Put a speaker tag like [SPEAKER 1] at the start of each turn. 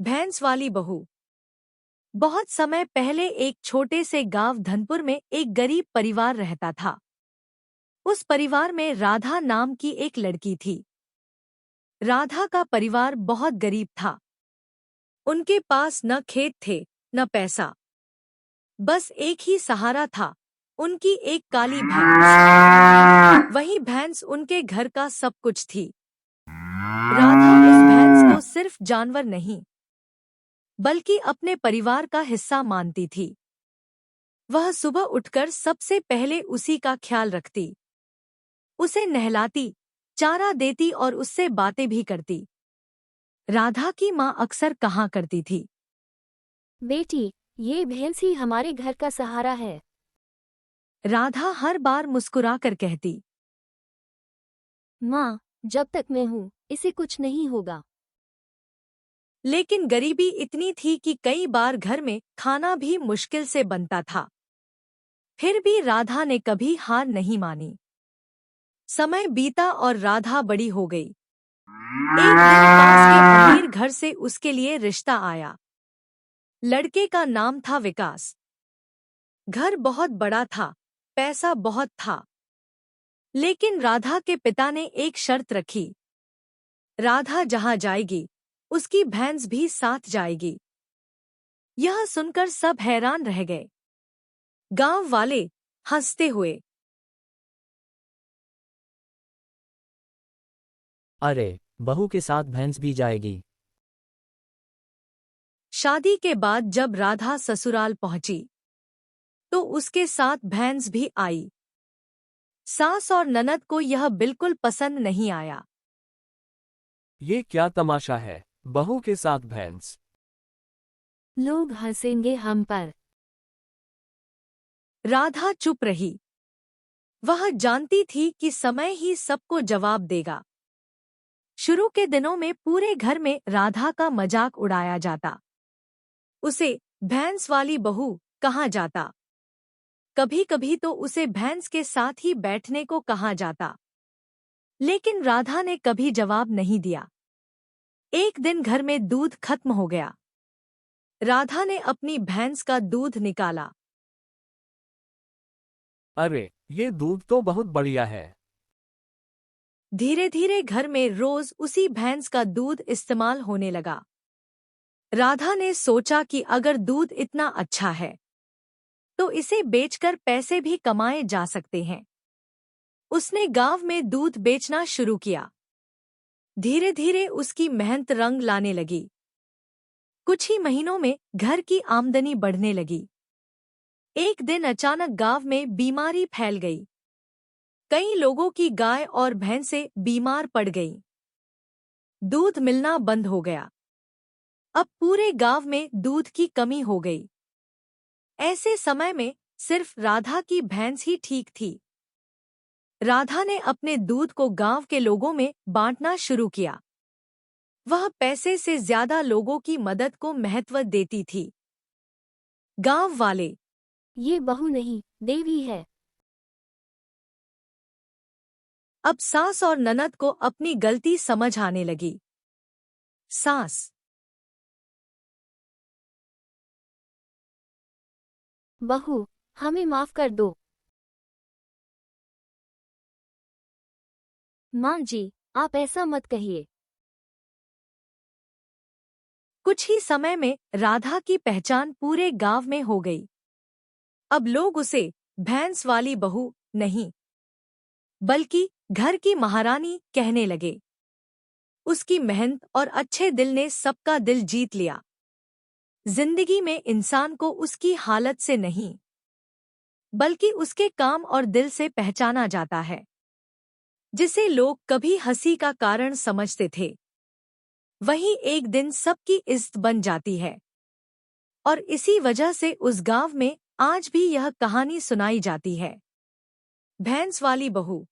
[SPEAKER 1] भैंस वाली बहू। बहुत समय पहले एक छोटे से गांव धनपुर में एक गरीब परिवार रहता था। उस परिवार में राधा नाम की एक लड़की थी। राधा का परिवार बहुत गरीब था। उनके पास न खेत थे न पैसा। बस एक ही सहारा था, उनकी एक काली भैंस। वही भैंस उनके घर का सब कुछ थी। राधा उस भैंस को सिर्फ जानवर नहीं बल्कि अपने परिवार का हिस्सा मानती थी। वह सुबह उठकर सबसे पहले उसी का ख्याल रखती, उसे नहलाती, चारा देती और उससे बातें भी करती। राधा की माँ अक्सर कहा करती थी,
[SPEAKER 2] बेटी, ये भैंस ही हमारे घर का सहारा है।
[SPEAKER 1] राधा हर बार मुस्कुराकर कहती,
[SPEAKER 2] माँ, जब तक मैं हूँ इसे कुछ नहीं होगा।
[SPEAKER 1] लेकिन गरीबी इतनी थी कि कई बार घर में खाना भी मुश्किल से बनता था। फिर भी राधा ने कभी हार नहीं मानी। समय बीता और राधा बड़ी हो गई। एक दिन पास के अमीर घर से उसके लिए रिश्ता आया। लड़के का नाम था विकास। घर बहुत बड़ा था, पैसा बहुत था। लेकिन राधा के पिता ने एक शर्त रखी, राधा जहां जाएगी उसकी भैंस भी साथ जाएगी। यह सुनकर सब हैरान रह गए। गांव वाले हंसते हुए,
[SPEAKER 3] अरे, बहू के साथ भैंस भी जाएगी।
[SPEAKER 1] शादी के बाद जब राधा ससुराल पहुंची तो उसके साथ भैंस भी आई। सास और ननद को यह बिल्कुल पसंद नहीं आया।
[SPEAKER 4] ये क्या तमाशा है, बहू के साथ भैंस।
[SPEAKER 2] लोग हंसेंगे हम पर।
[SPEAKER 1] राधा चुप रही। वह जानती थी कि समय ही सबको जवाब देगा। शुरू के दिनों में पूरे घर में राधा का मजाक उड़ाया जाता। उसे भैंस वाली बहू कहा जाता। कभी कभी तो उसे भैंस के साथ ही बैठने को कहा जाता। लेकिन राधा ने कभी जवाब नहीं दिया। एक दिन घर में दूध खत्म हो गया। राधा ने अपनी भैंस का दूध निकाला।
[SPEAKER 4] अरे, ये दूध तो बहुत बढ़िया है।
[SPEAKER 1] धीरे धीरे घर में रोज उसी भैंस का दूध इस्तेमाल होने लगा। राधा ने सोचा कि अगर दूध इतना अच्छा है तो इसे बेचकर पैसे भी कमाए जा सकते हैं। उसने गांव में दूध बेचना शुरू किया। धीरे धीरे उसकी मेहनत रंग लाने लगी। कुछ ही महीनों में घर की आमदनी बढ़ने लगी। एक दिन अचानक गांव में बीमारी फैल गई। कई लोगों की गाय और भैंसें बीमार पड़ गईं। दूध मिलना बंद हो गया। अब पूरे गांव में दूध की कमी हो गई। ऐसे समय में सिर्फ राधा की भैंस ही ठीक थी। राधा ने अपने दूध को गांव के लोगों में बांटना शुरू किया। वह पैसे से ज्यादा लोगों की मदद को महत्व देती थी। गांव वाले,
[SPEAKER 2] ये बहू नहीं, देवी है।
[SPEAKER 1] अब सास और ननद को अपनी गलती समझ आने लगी। सास,
[SPEAKER 2] बहू, हमें माफ कर दो। माँ जी, आप ऐसा मत कहिए।
[SPEAKER 1] कुछ ही समय में राधा की पहचान पूरे गांव में हो गई। अब लोग उसे भैंस वाली बहू नहीं बल्कि घर की महारानी कहने लगे। उसकी मेहनत और अच्छे दिल ने सबका दिल जीत लिया। जिंदगी में इंसान को उसकी हालत से नहीं बल्कि उसके काम और दिल से पहचाना जाता है। जिसे लोग कभी हंसी का कारण समझते थे वही एक दिन सबकी इज्जत बन जाती है। और इसी वजह से उस गांव में आज भी यह कहानी सुनाई जाती है, भैंस वाली बहू।